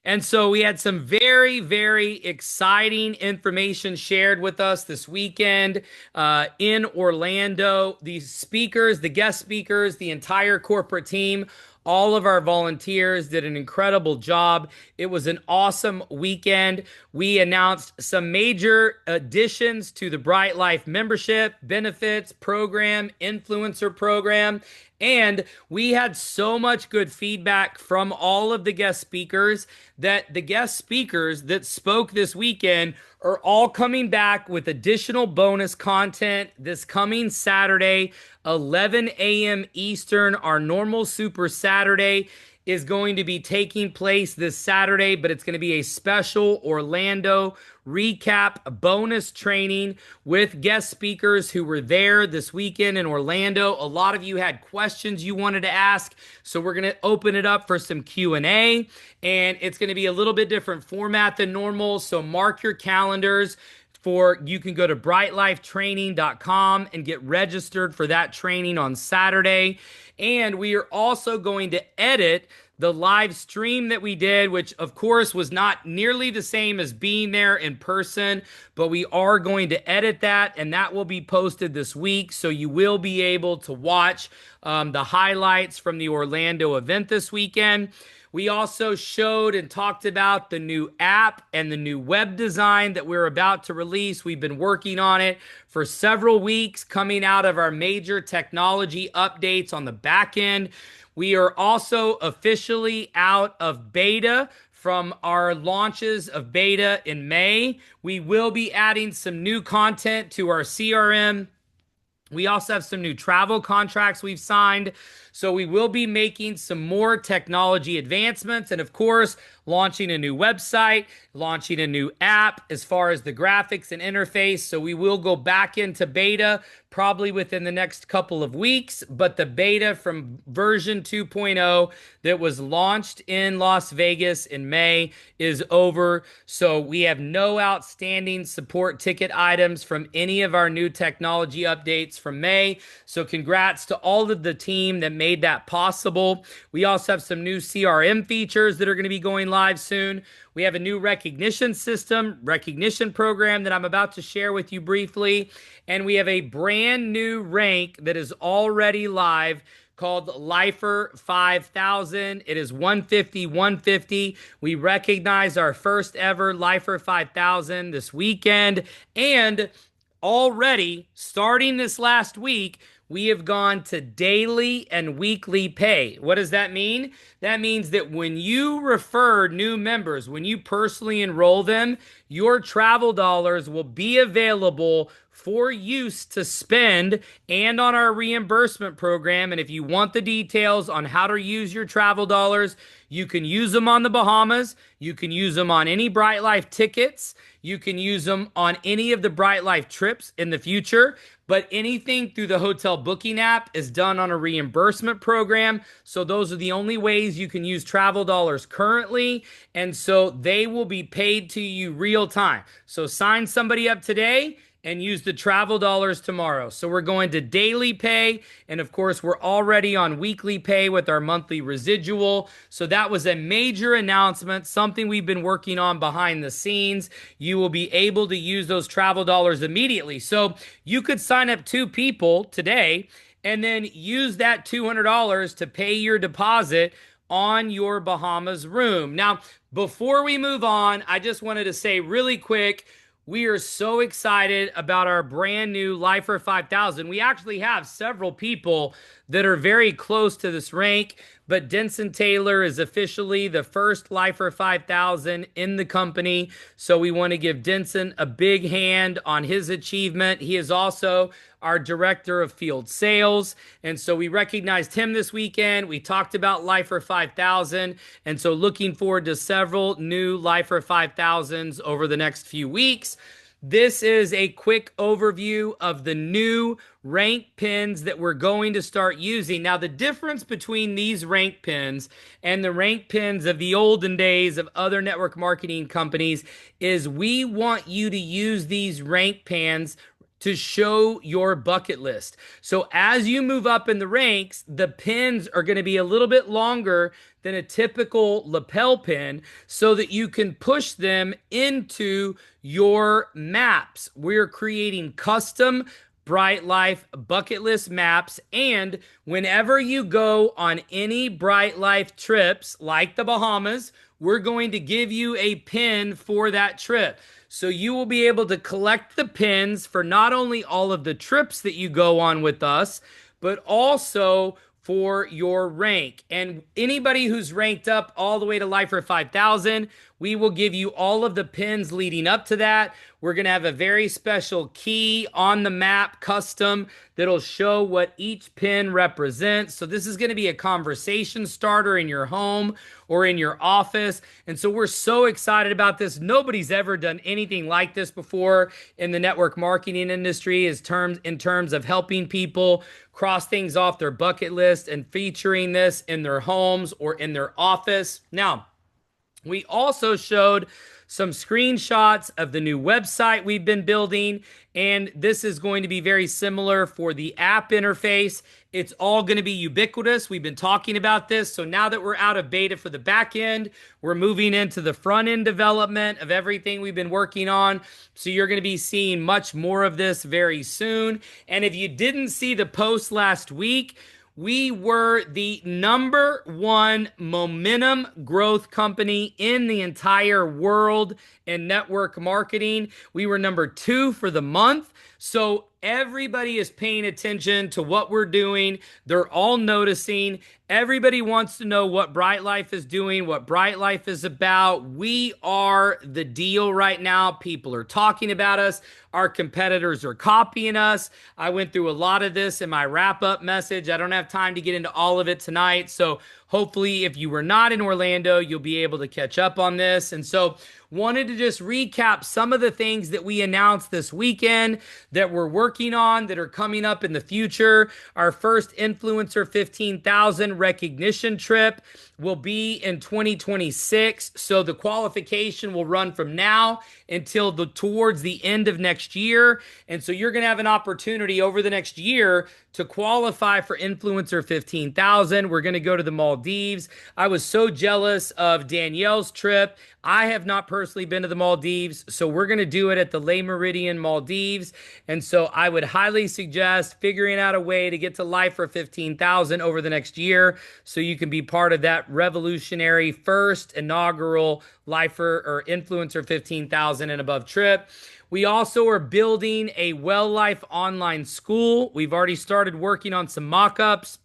And so we had some very, very exciting information shared with us this weekend in Orlando. These speakers, the guest speakers, the entire corporate team, all of our volunteers did an incredible job. It was an awesome weekend. We announced some major additions to the Bright Life membership, benefits program, influencer program. And we had so much good feedback from all of the guest speakers that the guest speakers that spoke this weekend are all coming back with additional bonus content this coming Saturday, 11 a.m. Eastern. Our normal Super Saturday is going to be taking place this Saturday, but it's going to be a special Orlando recap bonus training with guest speakers who were there this weekend in Orlando. A lot of you had questions you wanted to ask, so we're going to open it up for some Q&A, and it's going to be a little bit different format than normal, so mark your calendars. You can go to brightlifetraining.com and get registered for that training on Saturday. And we are also going to edit the live stream that we did, which of course was not nearly the same as being there in person, but we are going to edit that, and that will be posted this week. So you will be able to watch the highlights from the Orlando event this weekend. We also showed and talked about the new app and the new web design that we're about to release. We've been working on it for several weeks, coming out of our major technology updates on the back end. We are also officially out of beta from our launches of beta in May. We will be adding some new content to our CRM. We also have some new travel contracts we've signed. So we will be making some more technology advancements, and of course, launching a new website, launching a new app as far as the graphics and interface. So we will go back into beta probably within the next couple of weeks, but the beta from version 2.0 that was launched in Las Vegas in May is over. So we have no outstanding support ticket items from any of our new technology updates from May. So congrats to all of the team that made that possible. We also have some new CRM features that are going to be going live soon. We have a new recognition program that I'm about to share with you briefly. And we have a brand new rank that is already live called Lifer 5000. It is 150, 150. We recognize our first ever Lifer 5000 this weekend. And already, starting this last week, we have gone to daily and weekly pay. What does that mean? That means that when you refer new members, when you personally enroll them, your travel dollars will be available for use to spend and on our reimbursement program. And if you want the details on how to use your travel dollars, you can use them on the Bahamas. You can use them on any Bright Life tickets. You can use them on any of the Bright Life trips in the future. But anything through the hotel booking app is done on a reimbursement program. So those are the only ways you can use travel dollars currently. And so they will be paid to you real time. So sign somebody up today and use the travel dollars tomorrow. So we're going to daily pay. And of course, we're already on weekly pay with our monthly residual. So that was a major announcement, something we've been working on behind the scenes. You will be able to use those travel dollars immediately. So you could sign up 2 people today and then use that $200 to pay your deposit on your Bahamas room. Now, before we move on, I just wanted to say really quick, we are so excited about our brand new Lifer 5000. We actually have several people that are very close to this rank, but Denson Taylor is officially the first Lifer 5000 in the company. So we want to give Denson a big hand on his achievement. He is also our director of field sales. And so we recognized him this weekend. We talked about Lifer 5000. And so looking forward to several new Lifer 5000s over the next few weeks. This is a quick overview of the new rank pins that we're going to start using. Now, the difference between these rank pins and the rank pins of the olden days of other network marketing companies is we want you to use these rank pins to show your bucket list. So as you move up in the ranks, the pins are going to be a little bit longer than a typical lapel pin so that you can push them into your maps. We're creating custom Bright Life bucket list maps. And whenever you go on any Bright Life trips like the Bahamas, we're going to give you a pin for that trip. So you will be able to collect the pins for not only all of the trips that you go on with us, but also for your rank. And anybody who's ranked up all the way to Lifer 5000, we will give you all of the pins leading up to that. We're going to have a very special key on the map, custom, that'll show what each pin represents. So this is going to be a conversation starter in your home or in your office. And so we're so excited about this. Nobody's ever done anything like this before in the network marketing industry in terms of helping people cross things off their bucket list and featuring this in their homes or in their office. Now, we also showed some screenshots of the new website we've been building, and this is going to be very similar for the app interface. It's all going to be ubiquitous. We've been talking about this. So now that we're out of beta for the back end, we're moving into the front end development of everything we've been working on. So you're going to be seeing much more of this very soon. And if you didn't see the post last week, we were the #1 momentum growth company in the entire world in network marketing. We were #2 for the month. So everybody is paying attention to what we're doing. They're all noticing. Everybody wants to know what Bright Life is doing, what Bright Life is about. We are the deal right now. People are talking about us. Our competitors are copying us. I went through a lot of this in my wrap-up message. I don't have time to get into all of it tonight. So hopefully, if you were not in Orlando, you'll be able to catch up on this. And so wanted to just recap some of the things that we announced this weekend that we're working on that are coming up in the future. Our first Influencer 15,000 recognition trip will be in 2026. So the qualification will run from now until towards the end of next year. And so you're going to have an opportunity over the next year to qualify for Influencer 15,000. We're going to go to the Maldives. I was so jealous of Danielle's trip. I have not personally been to the Maldives, so we're going to do it at the Le Méridien Maldives. And so I would highly suggest figuring out a way to get to Lifer 15,000 over the next year so you can be part of that revolutionary first inaugural Lifer or Influencer 15,000 and above trip. We also are building a Well Life online school. We've already started working on some mock-ups.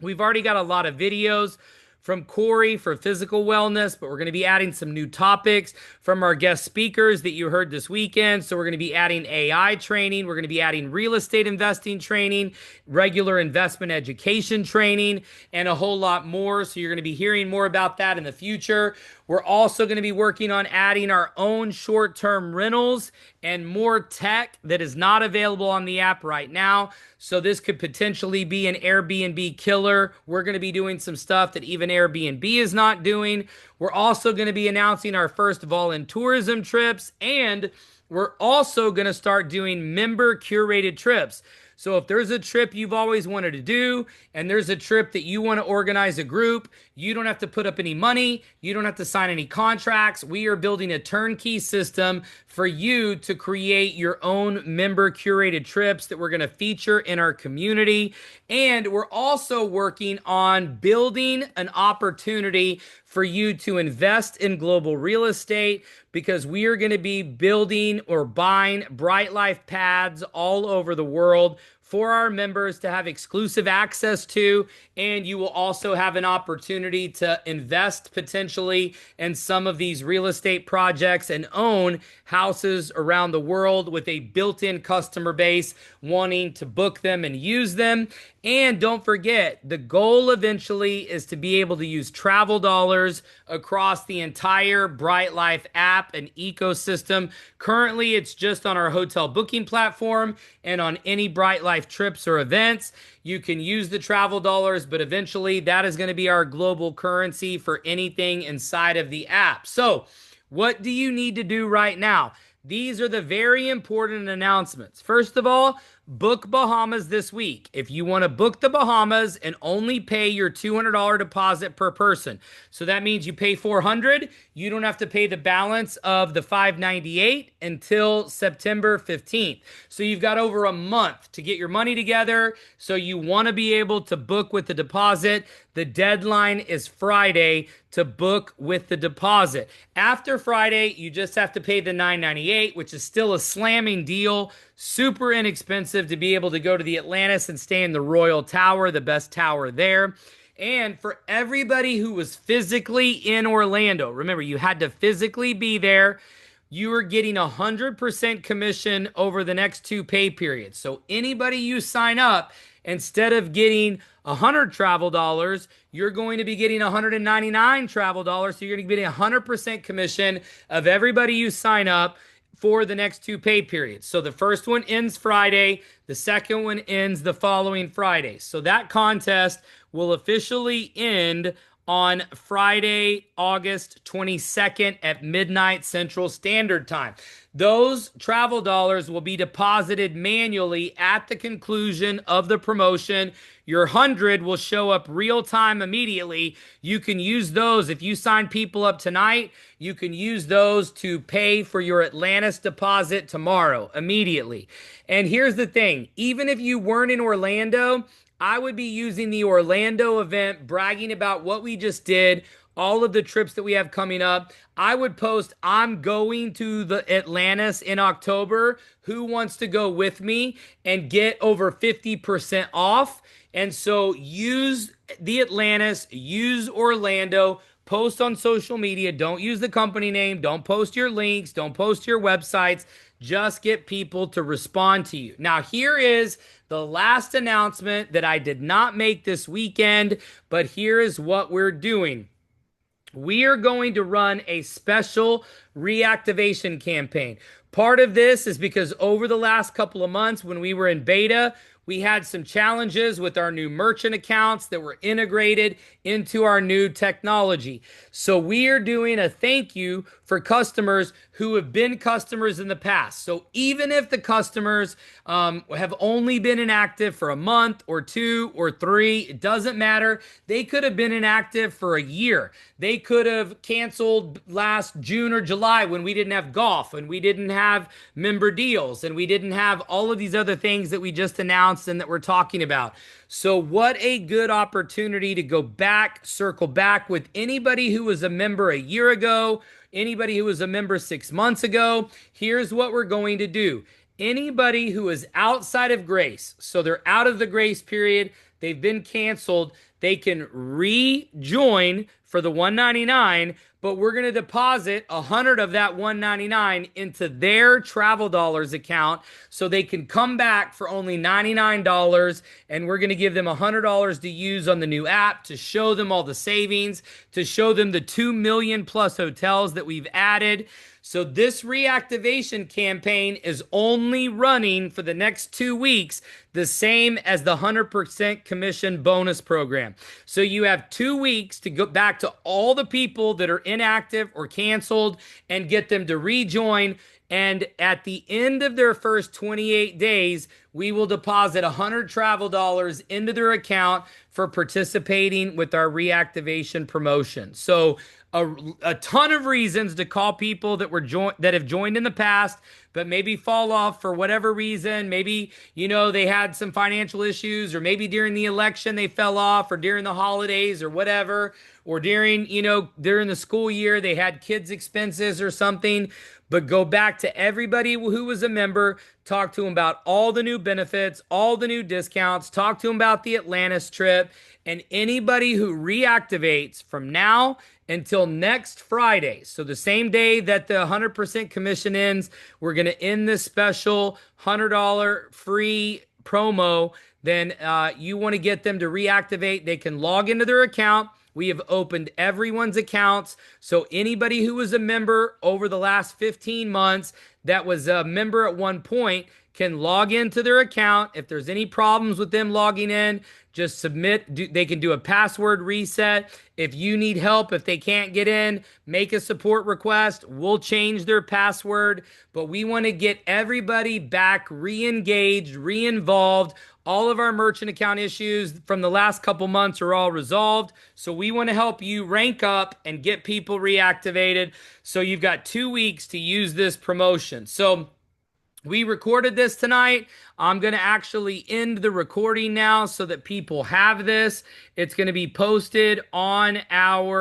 We've already got a lot of videos from Corey for physical wellness, but we're going to be adding some new topics from our guest speakers that you heard this weekend. So we're going to be adding AI training. We're going to be adding real estate investing training, regular investment education training, and a whole lot more. So you're going to be hearing more about that in the future. We're also going to be working on adding our own short-term rentals and more tech that is not available on the app right now. So this could potentially be an Airbnb killer. We're going to be doing some stuff that even Airbnb is not doing. We're also going to be announcing our first voluntourism trips, and we're also going to start doing member curated trips. So if there's a trip you've always wanted to do, and there's a trip that you want to organize a group, you don't have to put up any money. You don't have to sign any contracts. We are building a turnkey system for you to create your own member curated trips that we're going to feature in our community. And we're also working on building an opportunity for you to invest in global real estate, because we are going to be building or buying Bright Life pads all over the world for our members to have exclusive access to, and you will also have an opportunity to invest potentially in some of these real estate projects and own houses around the world with a built-in customer base wanting to book them and use them. And don't forget, the goal eventually is to be able to use travel dollars across the entire Bright Life app and ecosystem. Currently, it's just on our hotel booking platform and on any Bright Life trips or events. You can use the travel dollars, but eventually that is going to be our global currency for anything inside of the app. So what do you need to do right now? these are the very important announcements. First of all, book Bahamas this week. If you want to book the Bahamas and only pay your $200 deposit per person. So that means you pay $400, you don't have to pay the balance of the $598 until September 15th. So you've got over a month to get your money together. So you want to be able to book with the deposit. The deadline is Friday to book with the deposit. After Friday, you just have to pay the $998, which is still a slamming deal. Super inexpensive to be able to go to the Atlantis and stay in the Royal Tower, the best tower there. And for everybody who was physically in Orlando, remember, you had to physically be there. You are getting 100% commission over the next 2 pay periods. So anybody you sign up, instead of getting 100 travel dollars, you're going to be getting 199 travel dollars. So you're going to be getting 100% commission of everybody you sign up for the next 2 pay periods. So the first one ends Friday. The second one ends the following Friday. So that contest will officially end on Friday, August 22nd at midnight Central Standard Time. Those travel dollars will be deposited manually at the conclusion of the promotion. Your 100 will show up real time immediately. You can use those. If you sign people up tonight, you can use those to pay for your Atlantis deposit tomorrow immediately. And here's the thing, even if you weren't in Orlando, I would be using the Orlando event, bragging about what we just did, all of the trips that we have coming up. I would post, I'm going to the Atlantis in October. Who wants to go with me and get over 50% off? And so use the Atlantis, use Orlando, post on social media. Don't use the company name. Don't post your links. Don't post your websites. Just get people to respond to you. Now, here is the last announcement that I did not make this weekend, but here is what we're doing. We are going to run a special reactivation campaign. Part of this is because over the last couple of months when we were in beta, we had some challenges with our new merchant accounts that were integrated into our new technology. So we are doing a thank you for customers who have been customers in the past. So even if the customers have only been inactive for a month or 2 or 3, it doesn't matter. They could have been inactive for a year. They could have canceled last June or July when we didn't have golf and we didn't have member deals and we didn't have all of these other things that we just announced and that we're talking about. So what a good opportunity to go back, circle back with anybody who was a member a year ago, anybody who was a member 6 months ago. Here's what we're going to do. Anybody who is outside of grace, so they're out of the grace period, they've been canceled, they can rejoin for the $199, but we're going to deposit 100 of that $199 into their travel dollars account so they can come back for only $99, and we're going to give them $100 to use on the new app to show them all the savings, to show them the 2 million plus hotels that we've added. So this reactivation campaign is only running for the next 2 weeks, the same as the 100% commission bonus program. So you have 2 weeks to go back to all the people that are inactive or canceled and get them to rejoin. And at the end of their first 28 days, we will deposit 100 travel dollars into their account for participating with our reactivation promotion. So a ton of reasons to call people that have joined in the past, but maybe fall off for whatever reason. Maybe, they had some financial issues, or maybe during the election they fell off, or during the holidays or whatever, or during the school year they had kids' expenses or something. But go back to everybody who was a member, talk to them about all the new benefits, all the new discounts, talk to them about the Atlantis trip, and anybody who reactivates from now until next Friday. So the same day that the 100% commission ends, we're going to end this special $100 free promo. Then you want to get them to reactivate. They can log into their account. We have opened everyone's accounts. So anybody who was a member over the last 15 months that was a member at one point can log into their account. If there's any problems with them logging in, just submit. They can do a password reset. If you need help, if they can't get in, make a support request. We'll change their password. But we want to get everybody back re-engaged, re-involved. All of our merchant account issues from the last couple months are all resolved. So we want to help you rank up and get people reactivated. So you've got 2 weeks to use this promotion. So we recorded this tonight. I'm going to actually end the recording now so that people have this. It's going to be posted on our